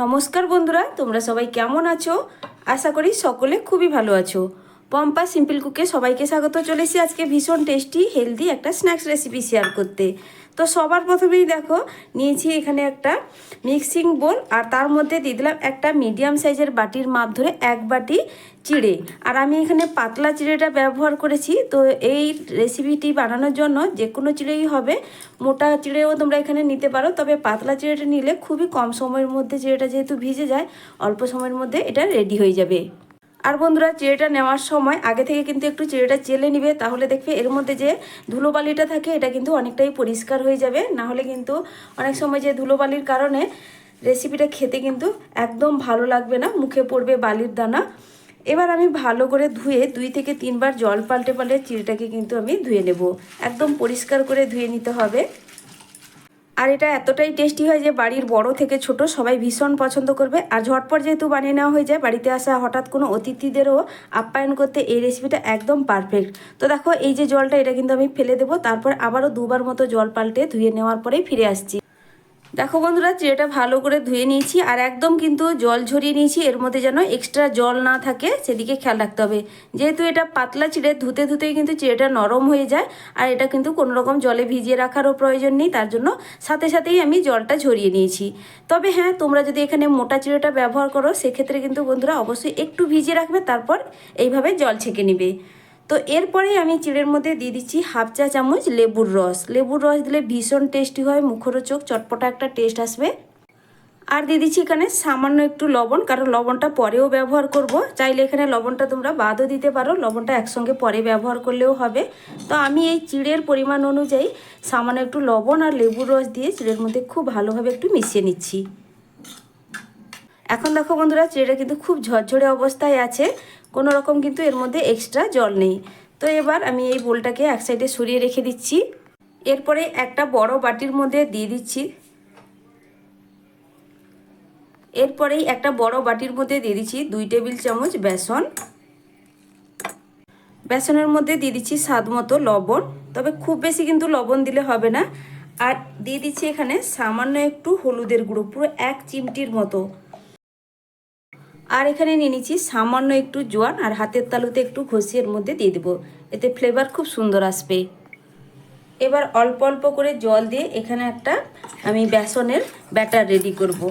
নমস্কার বন্ধুরা, তোমরা সবাই কেমন আছো? আশা করি সকলে খুবই ভালো আছো। পম্পা সিম্পল কুকে সবাইকে স্বাগত। চলেছি আজকে ভীষণ টেস্টি হেলদি একটা স্ন্যাক্স রেসিপি শেয়ার করতে। তো সবার প্রথমেই দেখো নিয়েছি এখানে একটা মিক্সিং বোল, আর তার মধ্যে দিয়ে দিলাম একটা মিডিয়াম সাইজের বাটির মাপ ধরে এক বাটি চিড়ে। আর আমি এখানে পাতলা চিড়েটা ব্যবহার করেছি। তো এই রেসিপিটি বানানোর জন্য যে কোনো চিড়েই হবে, মোটা চিড়েও তোমরা এখানে নিতে পারো, তবে পাতলা চিড়েটা নিলে খুবই কম সময়ের মধ্যে চিড়েটা যেহেতু ভিজে যায়, অল্প সময়ের মধ্যে এটা রেডি হয়ে যাবে। আর বন্ধুরা, চিড়েটা নেওয়ার সময় আগে থেকে কিন্তু একটু চিড়েটা চেলে নিবে, তাহলে দেখবে এর মধ্যে যে ধুলোবালিটা থাকে এটা কিন্তু অনেকটাই পরিষ্কার হয়ে যাবে। না হলে কিন্তু অনেক সময় যে ধুলোবালির কারণে রেসিপিটা খেতে কিন্তু একদম ভালো লাগবে না, মুখে পড়বে বালির দানা। এবার আমি ভালো করে ধুয়ে 2 থেকে 3 বার জল পাল্টে পাল্টে চিড়েটাকে কিন্তু আমি ধুয়ে নেব। একদম পরিষ্কার করে ধুয়ে নিতে হবে। আর এটা এতটাই টেস্টি হয় যে বাড়ির বড় থেকে ছোট সবাই ভীষণ পছন্দ করবে। আর ঝটপট যেহেতু বানিয়ে নেওয়া হয়ে যায়, বাড়িতে আসা হঠাৎ কোনো অতিথিদেরও আপ্যায়ন করতে এই রেসিপিটা একদম পারফেক্ট। তো দেখো এই যে জলটা, এটা কিন্তু আমি ফেলে দেবো, তারপর আবারও 2 বার মতো জল পাল্টে ধুয়ে নেওয়ার পরেই ফিরে আসছি। দেখো বন্ধুরা, চিড়েটা ভালো করে ধুয়ে নিয়েছি আর একদম কিন্তু জল ঝরিয়ে নিয়েছি। এর মধ্যে যেন এক্সট্রা জল না থাকে সেদিকে খেয়াল রাখতে হবে। যেহেতু এটা পাতলা চিড়ে, ধুতে ধুতেই কিন্তু চিড়েটা নরম হয়ে যায়। আর এটা কিন্তু কোনো রকম জলে ভিজিয়ে রাখারও প্রয়োজন নেই, তার জন্য সাথে সাথেই আমি জলটা ঝরিয়ে নিয়েছি। তবে হ্যাঁ, তোমরা যদি এখানে মোটা চিড়েটা ব্যবহার করো সেক্ষেত্রে কিন্তু বন্ধুরা অবশ্যই একটু ভিজিয়ে রাখবে, তারপর এইভাবে জল ছেঁকে নিবে। তো এরপরেই আমি চিড়ের মধ্যে দিয়ে দিচ্ছি হাফ চা চামচ লেবুর রস। লেবুর রস দিলে ভীষণ টেস্টি হয়, মুখরোচক চটপটা একটা টেস্ট আসবে। আর দিয়ে দিচ্ছি এখানে সামান্য একটু লবণ, কারণ লবণটা পরেও ব্যবহার করব। চাইলে এখানে লবণটা তোমরা বাদও দিতে পারো, লবণটা একসঙ্গে পরে ব্যবহার করলেও হবে। তো আমি এই চিড়ের পরিমাণ অনুযায়ী সামান্য একটু লবণ আর লেবুর রস দিয়ে চিড়ের মধ্যে খুব ভালোভাবে একটু মিশিয়ে নিচ্ছি। এখন দেখো বন্ধুরা, চিড়েটা কিন্তু খুব ঝরঝরে অবস্থায় আছে, কোনো রকম কিন্তু এর মধ্যে এক্সট্রা জল নেই। তো এবার আমি এই বোলটাকে এক সাইডে সরিয়ে রেখে দিচ্ছি। এরপরে একটা বড় বাটির মধ্যে দিয়ে দিচ্ছি দিয়ে দিচ্ছি 2 টেবিল চামচ বেসন। বেসনের মধ্যে দিয়ে দিচ্ছি স্বাদ মতো লবণ, তবে খুব বেশি কিন্তু লবণ দিলে হবে না। আর দিয়ে দিচ্ছি এখানে সামান্য একটু হলুদের গুঁড়ো, পুরো 1 চিমটির মতো। আর এখানে নিয়ে নিচ্ছি সামান্য একটু জোয়ান, আর হাতের তালুতে একটু ঘষে এর মধ্যে দিয়ে দেবো, এতে ফ্লেভার খুব সুন্দর আসবে। এবার অল্প অল্প করে জল দিয়ে এখানে একটা আমি বেসনের ব্যাটার রেডি করব।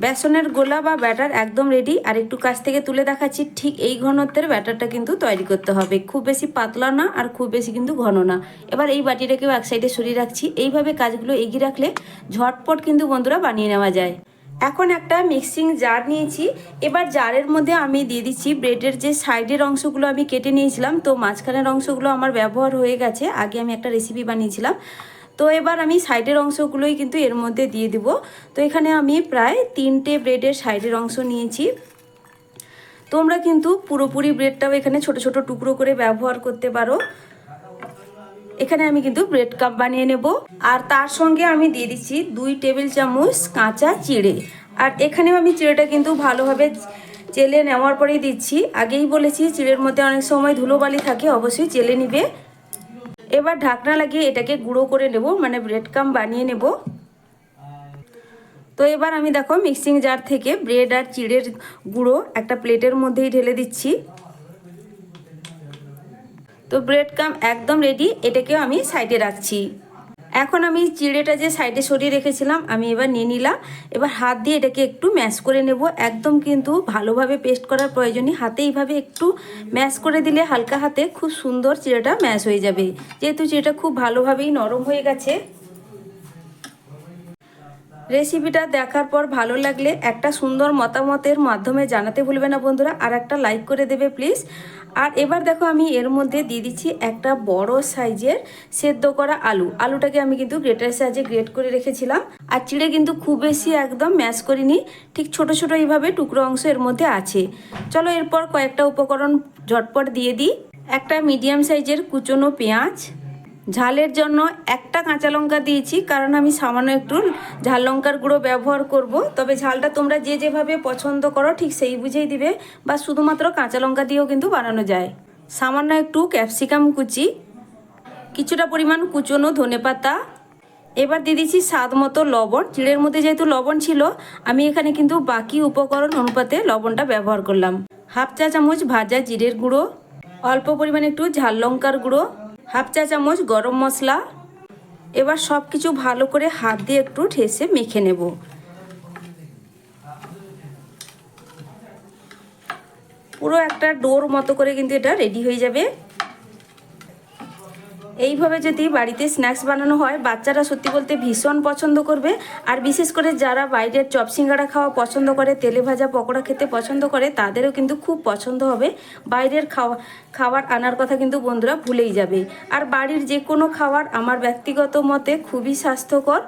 বেসনের গোলা বা ব্যাটার একদম রেডি। আর একটু কাছ থেকে তুলে দেখাচ্ছি, ঠিক এই ঘনত্বের ব্যাটারটা কিন্তু তৈরি করতে হবে, খুব বেশি পাতলা না আর খুব বেশি কিন্তু ঘন না। এবার এই বাটিটাকেও এক সাইডে সরিয়ে রাখছি। এইভাবে কাজগুলো এগিয়ে রাখলে ঝটপট কিন্তু বন্ধুরা বানিয়ে নেওয়া যায়। এখন একটা মিক্সিং জার নিয়েছি। এবার জারের মধ্যে আমি দিয়ে দিচ্ছি ব্রেডের যে সাইডের অংশগুলো আমি কেটে নিয়েছিলাম, তো মাঝখানের অংশগুলো আমার ব্যবহার হয়ে গেছে, আগে আমি একটা রেসিপি বানিয়েছিলাম। তো এবার আমি সাইডের অংশগুলোই কিন্তু এর মধ্যে দিয়ে দিব। তো এখানে আমি প্রায় 3টে ব্রেডের সাইডের অংশ নিয়েছি। তোমরা কিন্তু পুরোপুরি ব্রেডটাও এখানে ছোট ছোট টুকরো করে ব্যবহার করতে পারো। এখানে আমি কিন্তু ব্রেড কাপ বানিয়ে নেব। আর তার সঙ্গে আমি দিয়ে দিচ্ছি 2 টেবিল চামচ কাঁচা চিড়ে। আর এখানেও আমি চিড়েটা কিন্তু ভালোভাবে চেলে নেওয়ার পরেই দিচ্ছি। আগেই বলেছি চিড়ের মধ্যে অনেক সময় ধুলোবালি থাকে, অবশ্যই চেলে নিবে। এবার ঢাকনা লাগিয়ে এটাকে গুঁড়ো করে নেব, মানে ব্রেড কাম বানিয়ে নেব। তো এবার আমি দেখো মিক্সিং জার থেকে ব্রেড আর চিড়ের গুঁড়ো একটা প্লেটের মধ্যেই ঢেলে দিচ্ছি। তো ব্রেড কাম একদম রেডি, এটাকেও আমি সাইডে রাখছি। এখন আমি চিড়েটা যে সাইডে সরিয়ে রেখেছিলাম আমি এবার নিয়ে নিলাম। এবার হাত দিয়ে এটাকে একটু ম্যাশ করে নেব। একদম কিন্তু ভালোভাবে পেস্ট করার প্রয়োজন নেই, হাতে এইভাবে একটু ম্যাশ করে দিলে হালকা হাতে খুব সুন্দর চিড়েটা ম্যাশ হয়ে যাবে, যেহেতু চিড়েটা খুব ভালোভাবেই নরম হয়ে গেছে। রেসিপিটা দেখার পর ভালো লাগলে একটা সুন্দর মতামতের মাধ্যমে জানাতে ভুলবে না বন্ধুরা, আর একটা লাইক করে দেবে প্লিজ। আর এবার দেখো আমি এর মধ্যে দিয়ে দিচ্ছি একটা বড় সাইজের সেদ্ধ করা আলুটাকে আমি কিন্তু গ্রেটারের সাহায্যে গ্রেট করে রেখেছিলাম। আর চিড়ে কিন্তু খুব বেশি একদম ম্যাশ করিনি, ঠিক ছোট ছোট এইভাবে টুকরো অংশ এর মধ্যে আছে। চলো এরপর কয়েকটা উপকরণ ঝটপট দিয়ে দিই। একটা মিডিয়াম সাইজের কুচনো পেঁয়াজ, ঝালের জন্য একটা কাঁচা লঙ্কা দিয়েছি, কারণ আমি সামান্য একটু ঝাল লঙ্কার গুঁড়ো ব্যবহার করব। তবে ঝালটা তোমরা যে যেভাবে পছন্দ করো ঠিক সেই বুঝেই দিবে, বা শুধুমাত্র কাঁচা লঙ্কা দিয়েও কিন্তু বানানো যায়। সামান্য একটু ক্যাপসিকাম কুচি, কিছুটা পরিমাণ কুচনো ধনেপাতা, এবার দিয়ে দিচ্ছি স্বাদ মতো লবণ। চিড়ের মধ্যে যেহেতু লবণ ছিল, আমি এখানে কিন্তু বাকি উপকরণ অনুপাতে লবণটা ব্যবহার করলাম। হাফ চা চামচ ভাজা জিরের গুঁড়ো, অল্প পরিমাণে একটু ঝাল লঙ্কার গুঁড়ো, হাফ চা চামচ গরম মশলা। এবার সব কিছু ভালো করে হাত দিয়ে একটু ঠেসে মেখে নেব। পুরো একটা ডোর মতো করে কিন্তু এটা রেডি হয়ে যাবে। এইভাবে যদি বাড়িতে স্ন্যাক্স বানানো হয়, বাচ্চারা সত্যি বলতে ভীষণ পছন্দ করবে। আর বিশেষ করে যারা বাইরের চপ সিঙ্গাড়া খাওয়া পছন্দ করে, তেলে ভাজা পকোড়া খেতে পছন্দ করে, তাদেরও কিন্তু খুব পছন্দ হবে। বাইরের খাবার আনার কথা কিন্তু বন্ধুরা ভুলেই যাবে। আর বাড়ির যে কোনো খাবার আমার ব্যক্তিগত মতে খুবই স্বাস্থ্যকর।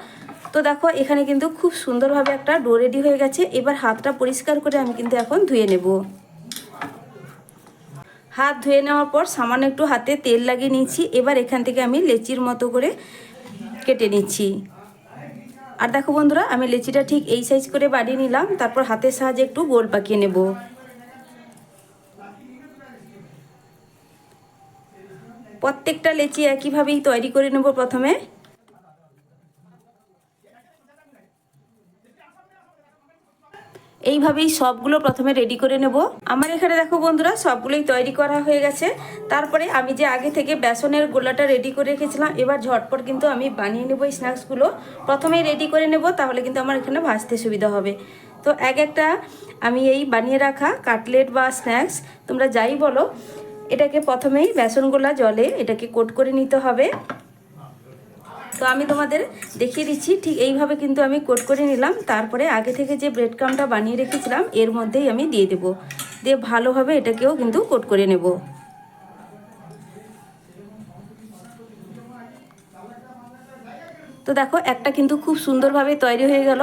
তো দেখো এখানে কিন্তু খুব সুন্দরভাবে একটা ডো রেডি হয়ে গেছে। এবার হাতটা পরিষ্কার করে আমি কিন্তু এখন ধুয়ে নেব। হাত ধুয়ে নেওয়ার পর সামান্য একটু হাতে তেল লাগিয়ে নিচ্ছি। এবার এখান থেকে আমি লেচির মতো করে কেটে নিচ্ছি। আর দেখো বন্ধুরা, আমি লেচিটা ঠিক এই সাইজ করে বানিয়ে নিলাম। তারপর হাতের সাহায্যে একটু গোল পাকিয়ে নেব। প্রত্যেকটা লেচি একইভাবেই তৈরি করে নেব। প্রথমে এইভাবেই সবগুলো প্রথমে রেডি করে নেব। আমার এখানে দেখো বন্ধুরা, সবগুলোই তৈরি করা হয়ে গেছে। তারপরে আমি যে আগে থেকে বেসনের গোলাটা রেডি করে রেখেছিলাম, এবার ঝটপট কিন্তু আমি বানিয়ে নেব। এই স্ন্যাক্সগুলো প্রথমেই রেডি করে নেব, তাহলে কিন্তু আমার এখানে ভাজতে সুবিধা হবে। তো একটা আমি এই বানিয়ে রাখা কাটলেট বা স্ন্যাক্স, তোমরা যাই বলো, এটাকে প্রথমেই বেসন গোলা জলে এটাকে কোট করে নিতে হবে। তো আমি তোমাদের দেখিয়ে দিচ্ছি, ঠিক এইভাবে কিন্তু আমি কোট করে নিলাম। তারপরে আগে থেকে যে ব্রেড ক্রাম্বটা বানিয়ে রেখেছিলাম এর মধ্যেই আমি দিয়ে দেব, দিয়ে ভালোভাবে এটাকেও কিন্তু কোট করে নেব। তো দেখো একটা কিন্তু খুব সুন্দরভাবে তৈরি হয়ে গেল।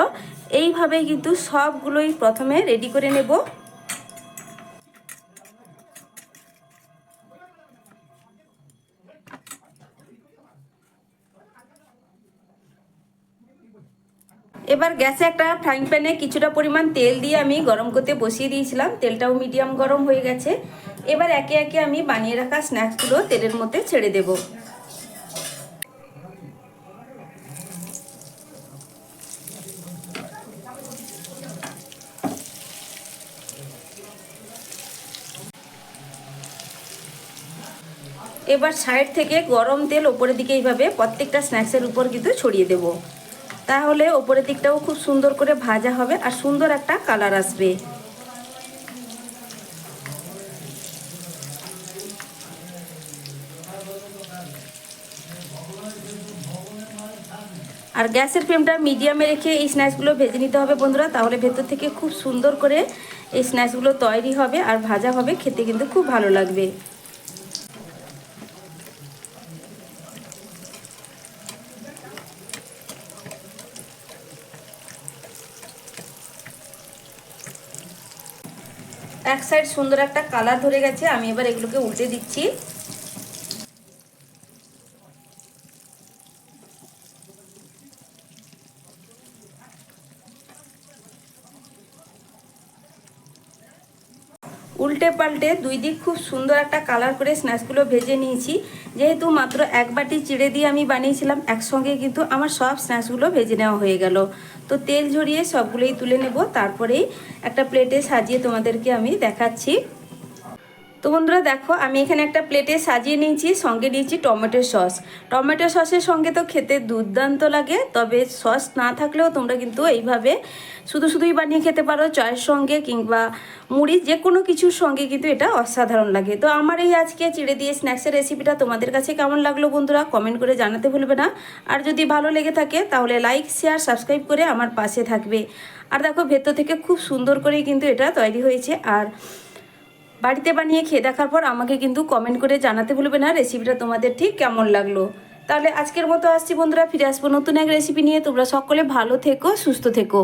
এইভাবেই কিন্তু সবগুলোই প্রথমে রেডি করে নেব। এবার গ্যাসে একটা ফ্রাইং প্যানে কিছুটা পরিমাণ তেল দিয়ে আমি গরম করতে বসিয়ে দিয়েছিলাম। তেলটাও মিডিয়াম গরম হয়ে গেছে। এবার একে একে আমি বানিয়ে রাখা স্ন্যাক্সগুলো তেলের মধ্যে ছেড়ে দেব। এবার সাইড থেকে গরম তেল ওপরের দিকে এইভাবে প্রত্যেকটা স্ন্যাক্সের উপর কিন্তু ছড়িয়ে দেব। তাহলে ওপরের দিকটাও খুব সুন্দর করে ভাজা হবে আর সুন্দর একটা কালার আসবে। আর গ্যাসের ফ্লেমটা মিডিয়ামে রেখে এই স্ন্যাক্সগুলো ভেজে নিতে হবে বন্ধুরা, তাহলে ভেতর থেকে খুব সুন্দর করে এই স্ন্যাক্সগুলো তৈরি হবে আর ভাজা হবে, খেতে কিন্তু খুব ভালো লাগবে। এক সাইড সুন্দর একটা কালার ধরে গেছে, আমি এবার এগুলোকে উল্টে দিচ্ছি। উল্টে পাল্টে দুই দিক খুব সুন্দর একটা কালার করে স্ন্যাক্সগুলো ভেজে নিয়েছি। যেহেতু মাত্র এক বাটি চিড়ে দিয়ে আমি বানিয়েছিলাম, একসঙ্গে কিন্তু আমার সব স্ন্যাক্সগুলো ভেজে নেওয়া হয়ে গেল। তো তেল ঝরিয়ে সবগুলোই তুলে নেব, তারপরেই একটা প্লেটে সাজিয়ে তোমাদেরকে আমি দেখাচ্ছি। তো বন্ধুরা দেখো, আমি এখানে একটা প্লেটে সাজিয়ে নিয়েছি, সঙ্গে নিয়েছি টমেটো সস। টমেটো সসের সঙ্গে তো খেতে দুর্দান্ত লাগে, তবে সস না থাকলেও তোমরা কিন্তু এইভাবে শুধুই বানিয়ে খেতে পারো, চায়ের সঙ্গে কিংবা মুড়ি যে কোনো কিছুর সঙ্গে কিন্তু এটা অসাধারণ লাগে। তো আমার এই আজকে চিড়ে দিয়ে স্ন্যাক্সের রেসিপিটা তোমাদের কাছে কেমন লাগলো বন্ধুরা, কমেন্ট করে জানাতে ভুলবে না। আর যদি ভালো লেগে থাকে তাহলে লাইক শেয়ার সাবস্ক্রাইব করে আমার পাশে থাকবে। আর দেখো ভেতর থেকে খুব সুন্দর করেই কিন্তু এটা তৈরি হয়েছে। আর বাড়িতে বানিয়ে খেয়ে দেখার পর আমাকে কিন্তু কমেন্ট করে জানাতে ভুলবে না রেসিপিটা তোমাদের ঠিক কেমন লাগলো। তাহলে আজকের মতো আসছি বন্ধুরা, ফিরে আসবো নতুন এক রেসিপি নিয়ে। তোমরা সকলে ভালো থেকো, সুস্থ থেকো।